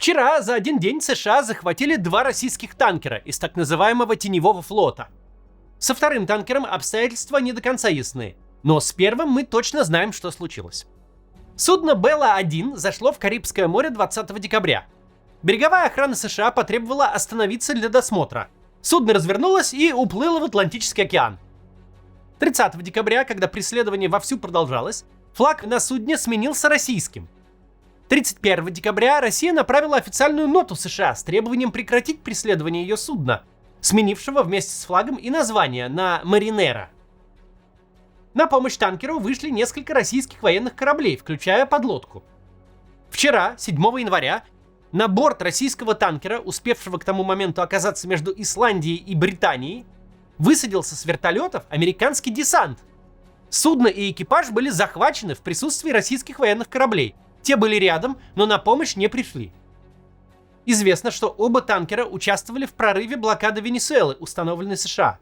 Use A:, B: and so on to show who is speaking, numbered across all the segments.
A: Вчера за один день США захватили 2 российских танкера из так называемого теневого флота. Со вторым танкером обстоятельства не до конца ясны, но с первым мы точно знаем, что случилось. Судно Белла-1 зашло в Карибское море 20 декабря. Береговая охрана США потребовала остановиться для досмотра. Судно развернулось и уплыло в Атлантический океан. 30 декабря, когда преследование вовсю продолжалось, флаг на судне сменился российским. 31 декабря Россия направила официальную ноту США с требованием прекратить преследование ее судна, сменившего вместе с флагом и название на «Маринера». На помощь танкеру вышли несколько российских военных кораблей, включая подлодку. Вчера, 7 января, на борт российского танкера, успевшего к тому моменту оказаться между Исландией и Британией, высадился с вертолетов американский десант. Судно и экипаж были захвачены в присутствии российских военных кораблей. Те были рядом, но на помощь не пришли. Известно, что оба танкера участвовали в прорыве блокады Венесуэлы, установленной США.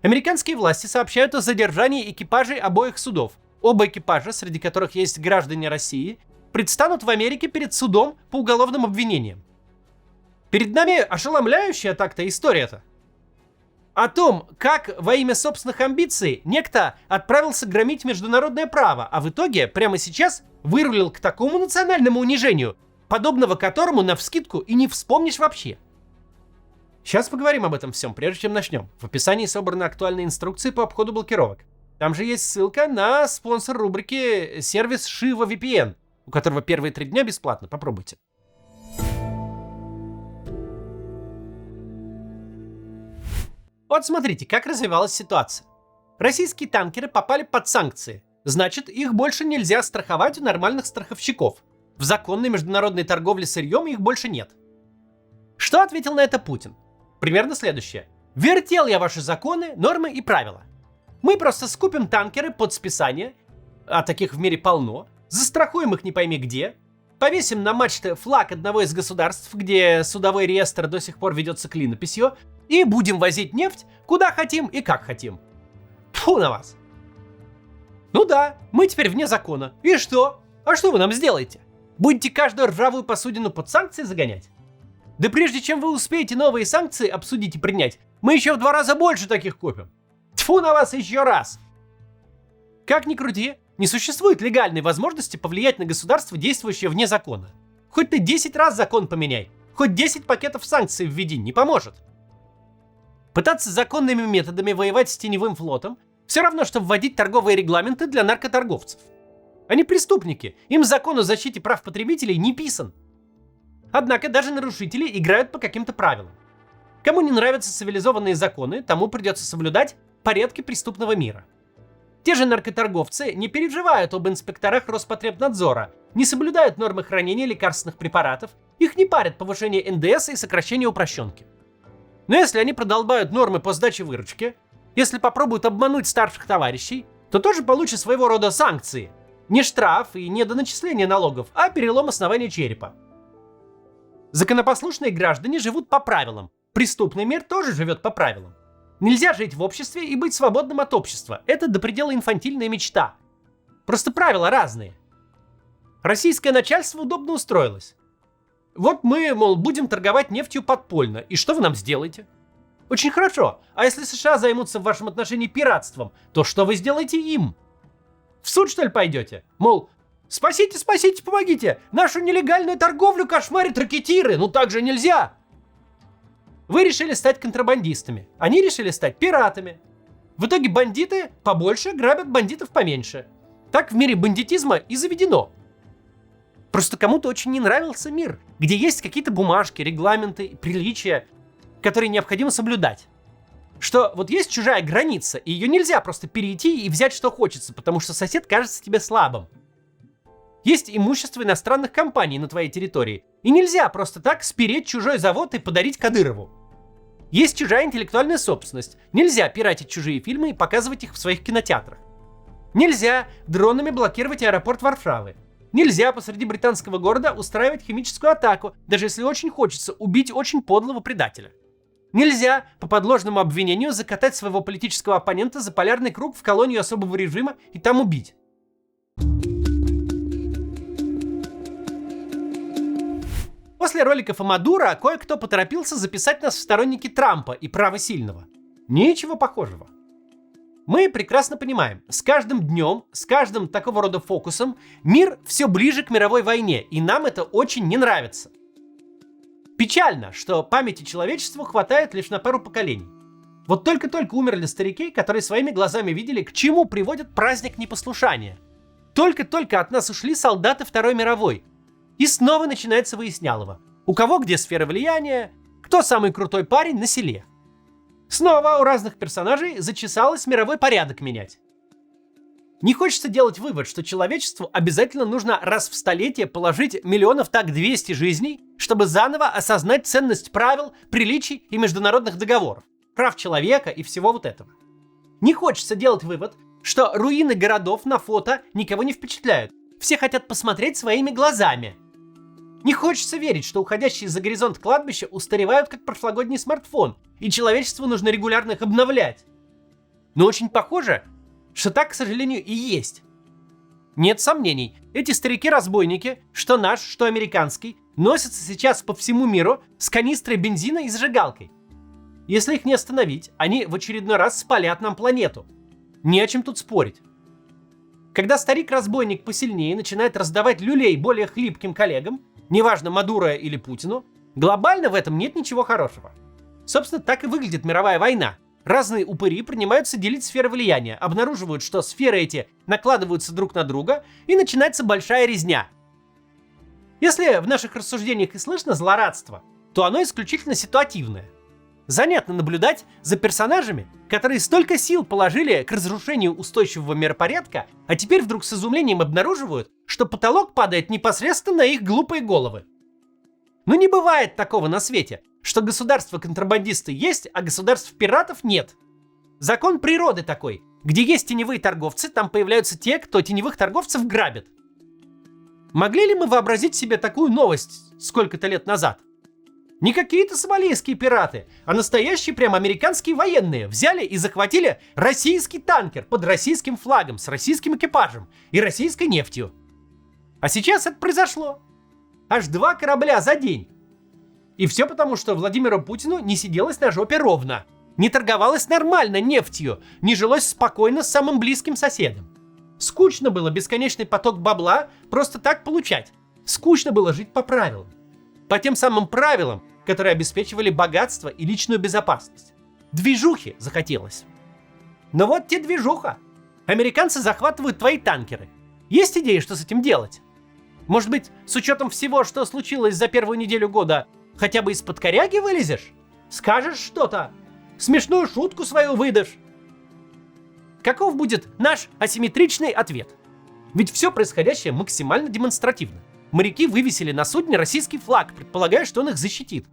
A: Американские власти сообщают о задержании экипажей обоих судов. Оба экипажа, среди которых есть граждане России, предстанут в Америке перед судом по уголовным обвинениям. Перед нами ошеломляющая так-то история-то. О том, как во имя собственных амбиций некто отправился громить международное право, а в итоге прямо сейчас вырулил к такому национальному унижению, подобного которому навскидку и не вспомнишь вообще. Сейчас поговорим об этом всем, прежде чем начнем. В описании собраны актуальные инструкции по обходу блокировок. Там же есть ссылка на спонсор рубрики сервис Shiva VPN, у которого первые 3 дня бесплатно. Попробуйте. Вот смотрите, как развивалась ситуация. Российские танкеры попали под санкции. Значит, их больше нельзя страховать у нормальных страховщиков. В законной международной торговле сырьем их больше нет. Что ответил на это Путин? Примерно следующее. Вертел я ваши законы, нормы и правила. Мы просто скупим танкеры под списание, а таких в мире полно, застрахуем их не пойми где, повесим на мачты флаг одного из государств, где судовой реестр до сих пор ведется клинописью, и будем возить нефть куда хотим и как хотим. Тьфу на вас. Ну да, мы теперь вне закона. И что? А что вы нам сделаете? Будете каждую ржавую посудину под санкции загонять? Да прежде чем вы успеете новые санкции обсудить и принять, мы еще в 2 раза больше таких купим. Тьфу на вас еще раз. Как ни крути, не существует легальной возможности повлиять на государство, действующее вне закона. Хоть ты 10 раз закон поменяй, хоть 10 пакетов санкций введи, не поможет. Пытаться законными методами воевать с теневым флотом все равно, что вводить торговые регламенты для наркоторговцев. Они преступники, им закон о защите прав потребителей не писан. Однако даже нарушители играют по каким-то правилам. Кому не нравятся цивилизованные законы, тому придется соблюдать порядки преступного мира. Те же наркоторговцы не переживают об инспекторах Роспотребнадзора, не соблюдают нормы хранения лекарственных препаратов, их не парят повышение НДС и сокращение упрощенки. Но если они продолбают нормы по сдаче выручки, если попробуют обмануть старших товарищей, то тоже получат своего рода санкции. Не штраф и не доначисление налогов, а перелом основания черепа. Законопослушные граждане живут по правилам. Преступный мир тоже живет по правилам. Нельзя жить в обществе и быть свободным от общества. Это до предела инфантильная мечта. Просто правила разные. Российское начальство удобно устроилось. Вот мы, мол, будем торговать нефтью подпольно. И что вы нам сделаете? Очень хорошо. А если США займутся в вашем отношении пиратством, то что вы сделаете им? В суд, что ли, пойдете? Мол, спасите, спасите, помогите! Нашу нелегальную торговлю кошмарят ракетиры! Ну так же нельзя! Вы решили стать контрабандистами. Они решили стать пиратами. В итоге бандиты побольше грабят бандитов поменьше. Так в мире бандитизма и заведено. Просто кому-то очень не нравился мир, где есть какие-то бумажки, регламенты, приличия, которые необходимо соблюдать. Что вот есть чужая граница, и ее нельзя просто перейти и взять что хочется, потому что сосед кажется тебе слабым. Есть имущество иностранных компаний на твоей территории, и нельзя просто так спереть чужой завод и подарить Кадырову. Есть чужая интеллектуальная собственность, нельзя пиратить чужие фильмы и показывать их в своих кинотеатрах. Нельзя дронами блокировать аэропорт Варшавы. Нельзя посреди британского города устраивать химическую атаку, даже если очень хочется убить очень подлого предателя. Нельзя по подложному обвинению закатать своего политического оппонента за полярный круг в колонию особого режима и там убить. После роликов о Мадуро кое-кто поторопился записать нас в сторонники Трампа и права сильного. Ничего похожего. Мы прекрасно понимаем, с каждым днем, с каждым такого рода фокусом мир все ближе к мировой войне, и нам это очень не нравится. Печально, что памяти человечеству хватает лишь на пару поколений. Вот только-только умерли старики, которые своими глазами видели, к чему приводит праздник непослушания. Только-только от нас ушли солдаты Второй мировой. И снова начинается выяснялово. У кого где сфера влияния, кто самый крутой парень на селе. Снова у разных персонажей зачесалось мировой порядок менять. Не хочется делать вывод, что человечеству обязательно нужно раз в столетие положить миллионов так 200 жизней, чтобы заново осознать ценность правил, приличий и международных договоров, прав человека и всего вот этого. Не хочется делать вывод, что руины городов на фото никого не впечатляют. Все хотят посмотреть своими глазами. Не хочется верить, что уходящие за горизонт кладбища устаревают, как прошлогодний смартфон, и человечеству нужно регулярно их обновлять. Но очень похоже, что так, к сожалению, и есть. Нет сомнений, эти старики-разбойники, что наш, что американский, носятся сейчас по всему миру с канистрой бензина и зажигалкой. Если их не остановить, они в очередной раз спалят нам планету. Не о чем тут спорить. Когда старик-разбойник посильнее начинает раздавать люлей более хлипким коллегам, неважно, Мадуро или Путину, глобально в этом нет ничего хорошего. Собственно, так и выглядит мировая война. Разные упыри принимаются делить сферы влияния, обнаруживают, что сферы эти накладываются друг на друга, и начинается большая резня. Если в наших рассуждениях и слышно злорадство, то оно исключительно ситуативное. Занятно наблюдать за персонажами, которые столько сил положили к разрушению устойчивого миропорядка, а теперь вдруг с изумлением обнаруживают, что потолок падает непосредственно на их глупые головы. Но не бывает такого на свете, что государства-контрабандисты есть, а государств-пиратов нет. Закон природы такой. Где есть теневые торговцы, там появляются те, кто теневых торговцев грабит. Могли ли мы вообразить себе такую новость сколько-то лет назад? Не какие-то сомалийские пираты, а настоящие прям американские военные взяли и захватили российский танкер под российским флагом с российским экипажем и российской нефтью. А сейчас это произошло. Аж 2 корабля за день. И все потому, что Владимиру Путину не сиделось на жопе ровно, не торговалось нормально нефтью, не жилось спокойно с самым близким соседом. Скучно было бесконечный поток бабла просто так получать. Скучно было жить по правилам. По тем самым правилам, которые обеспечивали богатство и личную безопасность. Движухи захотелось. Но вот те движуха. Американцы захватывают твои танкеры. Есть идеи, что с этим делать? Может быть, с учетом всего, что случилось за первую неделю года, хотя бы из-под коряги вылезешь? Скажешь что-то? Смешную шутку свою выдашь? Каков будет наш асимметричный ответ? Ведь все происходящее максимально демонстративно. Моряки вывесили на судне российский флаг, предполагая, что он их защитит.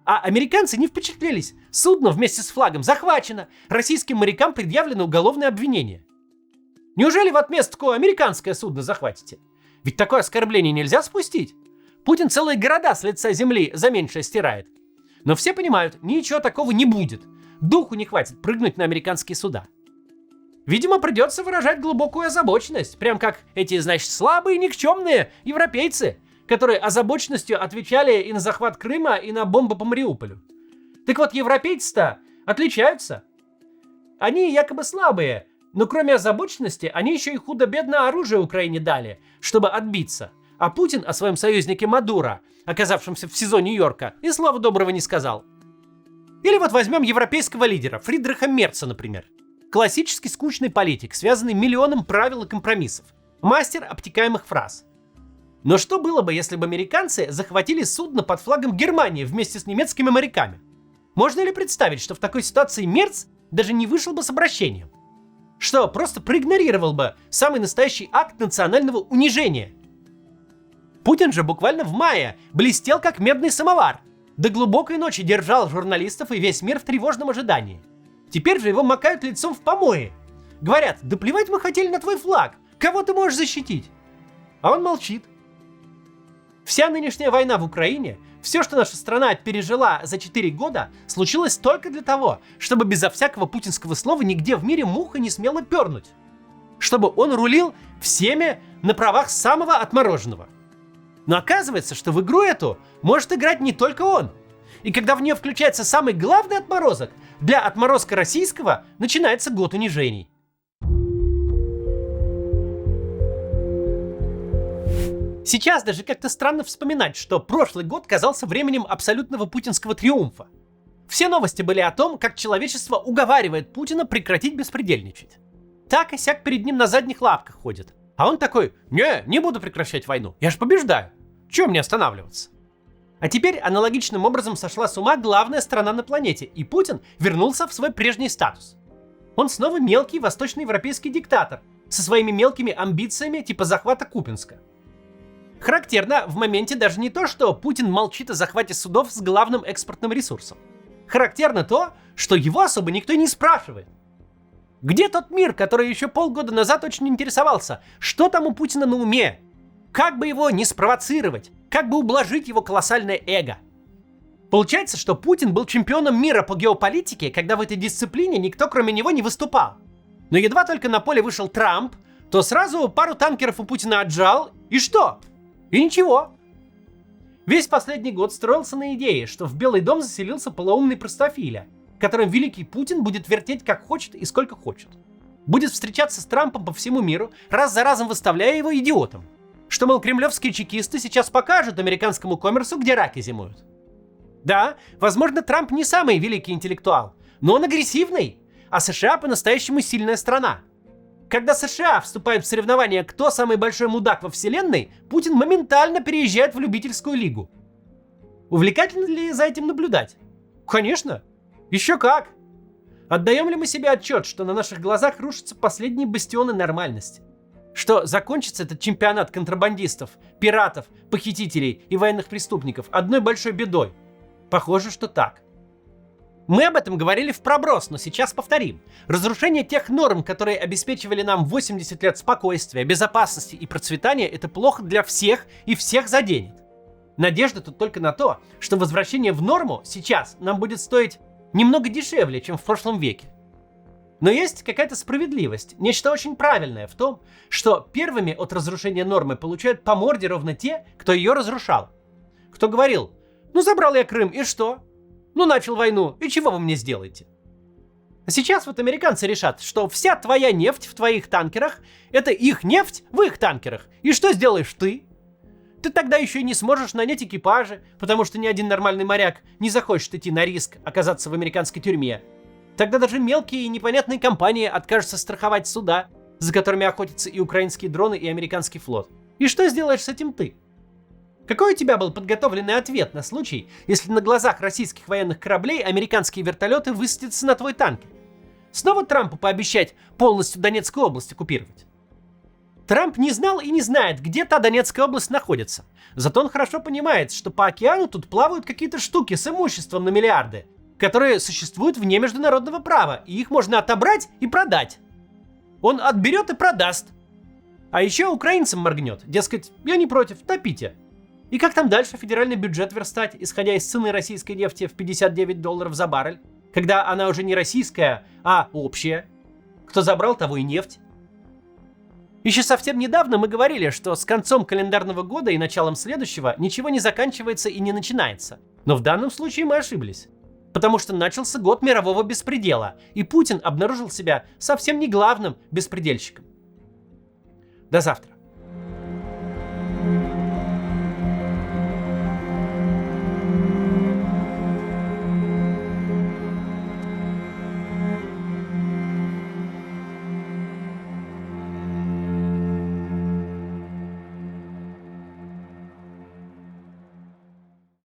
A: А американцы не впечатлились. Судно вместе с флагом захвачено. Российским морякам предъявлено уголовное обвинение. Неужели в отместку американское судно захватите? Ведь такое оскорбление нельзя спустить. Путин целые города с лица земли за меньшее стирает. Но все понимают, ничего такого не будет. Духу не хватит прыгнуть на американские суда. Видимо, придется выражать глубокую озабоченность, прям как эти, значит, слабые, никчемные европейцы, которые озабоченностью отвечали и на захват Крыма, и на бомбы по Мариуполю. Так вот, европейцы-то отличаются. Они якобы слабые, но кроме озабоченности, они еще и худо-бедно оружие Украине дали, чтобы отбиться. А Путин о своем союзнике Мадуро, оказавшемся в СИЗО Нью-Йорка, и слова доброго не сказал. Или вот возьмем европейского лидера, Фридриха Мерца, например. Классический скучный политик, связанный миллионом правил и компромиссов. Мастер обтекаемых фраз. Но что было бы, если бы американцы захватили судно под флагом Германии вместе с немецкими моряками? Можно ли представить, что в такой ситуации Мерц даже не вышел бы с обращением? Что, просто проигнорировал бы самый настоящий акт национального унижения? Путин же буквально в мае блестел как медный самовар. До глубокой ночи держал журналистов и весь мир в тревожном ожидании. Теперь же его макают лицом в помои. Говорят, да плевать мы хотели на твой флаг. Кого ты можешь защитить? А он молчит. Вся нынешняя война в Украине, все, что наша страна пережила за 4 года, случилось только для того, чтобы безо всякого путинского слова нигде в мире муха не смела пернуть. Чтобы он рулил всеми на правах самого отмороженного. Но оказывается, что в игру эту может играть не только он. И когда в нее включается самый главный отморозок, для отморозка российского начинается год унижений. Сейчас даже как-то странно вспоминать, что прошлый год казался временем абсолютного путинского триумфа. Все новости были о том, как человечество уговаривает Путина прекратить беспредельничать. Так и сяк перед ним на задних лапках ходит. А он такой: не буду прекращать войну, я же побеждаю. Чего мне останавливаться? А теперь аналогичным образом сошла с ума главная страна на планете, и Путин вернулся в свой прежний статус. Он снова мелкий восточноевропейский диктатор со своими мелкими амбициями типа захвата Купинска. Характерно в моменте даже не то, что Путин молчит о захвате судов с главным экспортным ресурсом. Характерно то, что его особо никто не спрашивает. Где тот мир, который еще полгода назад очень интересовался, что там у Путина на уме? Как бы его не спровоцировать? Как бы ублажить его колоссальное эго? Получается, что Путин был чемпионом мира по геополитике, когда в этой дисциплине никто кроме него не выступал. Но едва только на поле вышел Трамп, то сразу пару танкеров у Путина отжал, и что? И ничего. Весь последний год строился на идее, что в Белый дом заселился полоумный простофиля, которым великий Путин будет вертеть как хочет и сколько хочет. Будет встречаться с Трампом по всему миру, раз за разом выставляя его идиотом. Что, мол, кремлевские чекисты сейчас покажут американскому коммерсу, где раки зимуют. Да, возможно, Трамп не самый великий интеллектуал, но он агрессивный, а США по-настоящему сильная страна. Когда США вступают в соревнования, кто самый большой мудак во вселенной, Путин моментально переезжает в любительскую лигу. Увлекательно ли за этим наблюдать? Конечно. Еще как. Отдаем ли мы себе отчет, что на наших глазах рушатся последние бастионы нормальности? Что закончится этот чемпионат контрабандистов, пиратов, похитителей и военных преступников одной большой бедой? Похоже, что так. Мы об этом говорили в проброс, но сейчас повторим. Разрушение тех норм, которые обеспечивали нам 80 лет спокойствия, безопасности и процветания, это плохо для всех и всех заденет. Надежда тут только на то, что возвращение в норму сейчас нам будет стоить немного дешевле, чем в прошлом веке. Но есть какая-то справедливость, нечто очень правильное в том, что первыми от разрушения нормы получают по морде ровно те, кто ее разрушал. Кто говорил: ну забрал я Крым, и что? Ну начал войну, и чего вы мне сделаете? А сейчас вот американцы решат, что вся твоя нефть в твоих танкерах — это их нефть в их танкерах. И что сделаешь ты? Ты тогда еще и не сможешь нанять экипажи, потому что ни один нормальный моряк не захочет идти на риск оказаться в американской тюрьме. Тогда даже мелкие и непонятные компании откажутся страховать суда, за которыми охотятся и украинские дроны, и американский флот. И что сделаешь с этим ты? Какой у тебя был подготовленный ответ на случай, если на глазах российских военных кораблей американские вертолеты высадятся на твой танкер? Снова Трампу пообещать полностью Донецкую область оккупировать? Трамп не знал и не знает, где та Донецкая область находится. Зато он хорошо понимает, что по океану тут плавают какие-то штуки с имуществом на миллиарды, которые существуют вне международного права, и их можно отобрать и продать. Он отберет и продаст. А еще украинцам моргнет, дескать, я не против, топите. И как там дальше федеральный бюджет верстать, исходя из цены российской нефти в $59 за баррель, когда она уже не российская, а общая? Кто забрал, того и нефть. Еще совсем недавно мы говорили, что с концом календарного года и началом следующего ничего не заканчивается и не начинается. Но в данном случае мы ошиблись. Потому что начался год мирового беспредела, и Путин обнаружил себя совсем не главным беспредельщиком. До завтра.